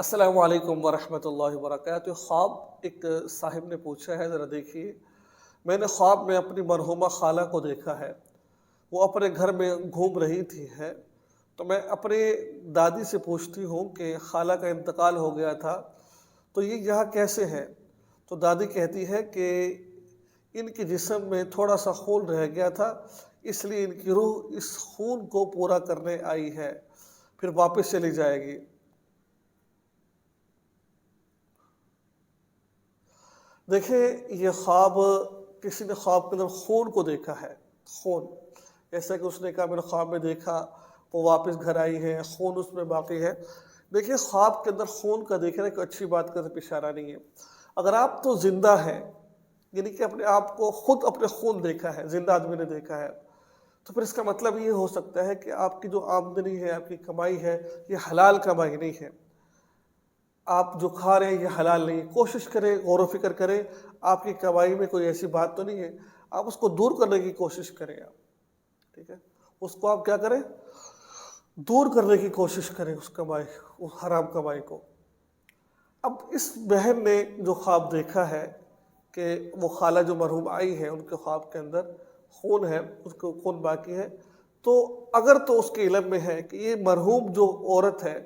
السلام علیکم ورحمۃ اللہ وبرکاتہ۔ خواب ایک صاحب نے پوچھا ہے، ذرا دیکھیے۔ میں نے خواب میں اپنی مرحومہ خالہ کو دیکھا ہے، وہ اپنے گھر میں گھوم رہی تھی ہے تو میں اپنے دادی سے پوچھتی ہوں کہ خالہ کا انتقال ہو گیا تھا تو یہ یہاں کیسے ہے؟ تو دادی کہتی ہے کہ ان کے جسم میں تھوڑا سا خون رہ گیا تھا، اس لیے ان کی روح اس خون کو پورا کرنے آئی ہے، پھر واپس چلی جائے گی۔ دیکھیں، یہ خواب کسی نے خواب کے اندر خون کو دیکھا ہے، خون، جیسا کہ اس نے کہا میں نے خواب میں دیکھا، وہ واپس گھر آئی ہے، خون اس میں باقی ہے۔ دیکھیں، خواب کے اندر خون کا دیکھنا کوئی اچھی بات کا اشارہ نہیں ہے۔ اگر آپ تو زندہ ہیں، یعنی کہ اپنے آپ کو خود اپنے خون دیکھا ہے، زندہ آدمی نے دیکھا ہے، تو پھر اس کا مطلب یہ ہو سکتا ہے کہ آپ کی جو آمدنی ہے، آپ کی کمائی ہے، یہ حلال کمائی نہیں ہے۔ آپ جو کھا رہے ہیں یہ حلال نہیں ہے۔ کوشش کریں، غور و فکر کریں، آپ کی کمائی میں کوئی ایسی بات تو نہیں ہے، آپ اس کو دور کرنے کی کوشش کریں۔ آپ ٹھیک ہے، اس کو آپ کیا کریں؟ دور کرنے کی کوشش کریں، اس کمائی، اس حرام کمائی کو۔ اب اس بہن نے جو خواب دیکھا ہے کہ وہ خالہ جو مرحوم آئی ہے، ان کے خواب کے اندر خون ہے، اس کو خون باقی ہے، تو اگر تو اس کے علم میں ہے کہ یہ مرحوم جو عورت ہے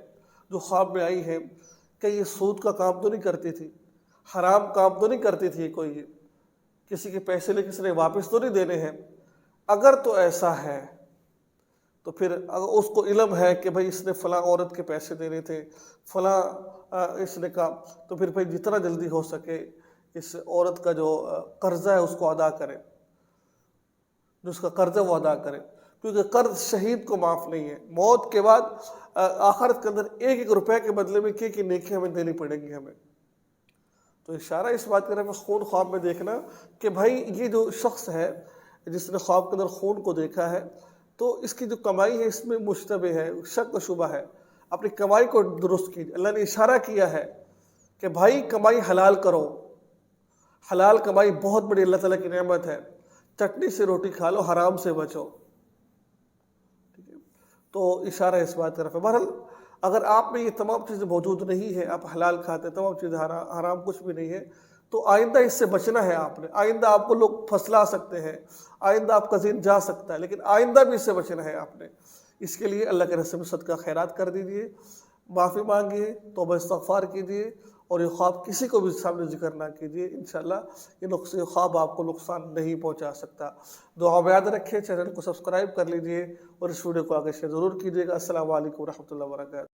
جو خواب میں آئی ہے کہ یہ سود کا کام تو نہیں کرتی تھی، حرام کام تو نہیں کرتی تھی، کوئی کسی کے پیسے لے کسی نے واپس تو نہیں دینے ہیں، اگر تو ایسا ہے تو پھر اگر اس کو علم ہے کہ بھئی اس نے فلاں عورت کے پیسے دینے تھے، فلاں اس نے کہا، تو پھر بھئی جتنا جلدی ہو سکے اس عورت کا جو قرضہ ہے اس کو ادا کرے، جو اس کا قرض ہے وہ ادا کرے، کیونکہ قرض شہید کو معاف نہیں ہے۔ موت کے بعد آخرت کے اندر ایک ایک روپے کے بدلے میں کی نیکی ہمیں دینی پڑے گی ہمیں۔ تو اشارہ اس بات کر رہے ہیں خون خواب میں دیکھنا کہ بھائی یہ جو شخص ہے جس نے خواب کے اندر خون کو دیکھا ہے تو اس کی جو کمائی ہے اس میں مشتبہ ہے، شک و شبہ ہے، اپنی کمائی کو درست کیجیے۔ اللہ نے اشارہ کیا ہے کہ بھائی کمائی حلال کرو، حلال کمائی بہت بڑی اللہ تعالیٰ کی نعمت ہے، چٹنی سے روٹی کھا لو، حرام سے بچو۔ تو اشارہ اس بات طرف ہے۔ بہرحال اگر آپ میں یہ تمام چیزیں موجود نہیں ہے، آپ حلال کھاتے، تمام چیزیں حرام کچھ بھی نہیں ہے، تو آئندہ اس سے بچنا ہے آپ نے۔ آئندہ آپ کو لوگ پھسلا سکتے ہیں، آئندہ آپ کا ذہن جا سکتا ہے، لیکن آئندہ بھی اس سے بچنا ہے آپ نے۔ اس کے لیے اللہ کے رسول میں صدقہ خیرات کر دیجیے، معافی مانگیے، توبہ استغفار کیجیے، اور یہ خواب کسی کو بھی سامنے ذکر نہ کیجیے۔ انشاءاللہ یہ خواب آپ کو نقصان نہیں پہنچا سکتا۔ دعا میں یاد رکھیں، چینل کو سبسکرائب کر لیجیے اور اس ویڈیو کو آگے شیئر ضرور کیجیے گا۔ السلام علیکم ورحمۃ اللہ وبرکاتہ۔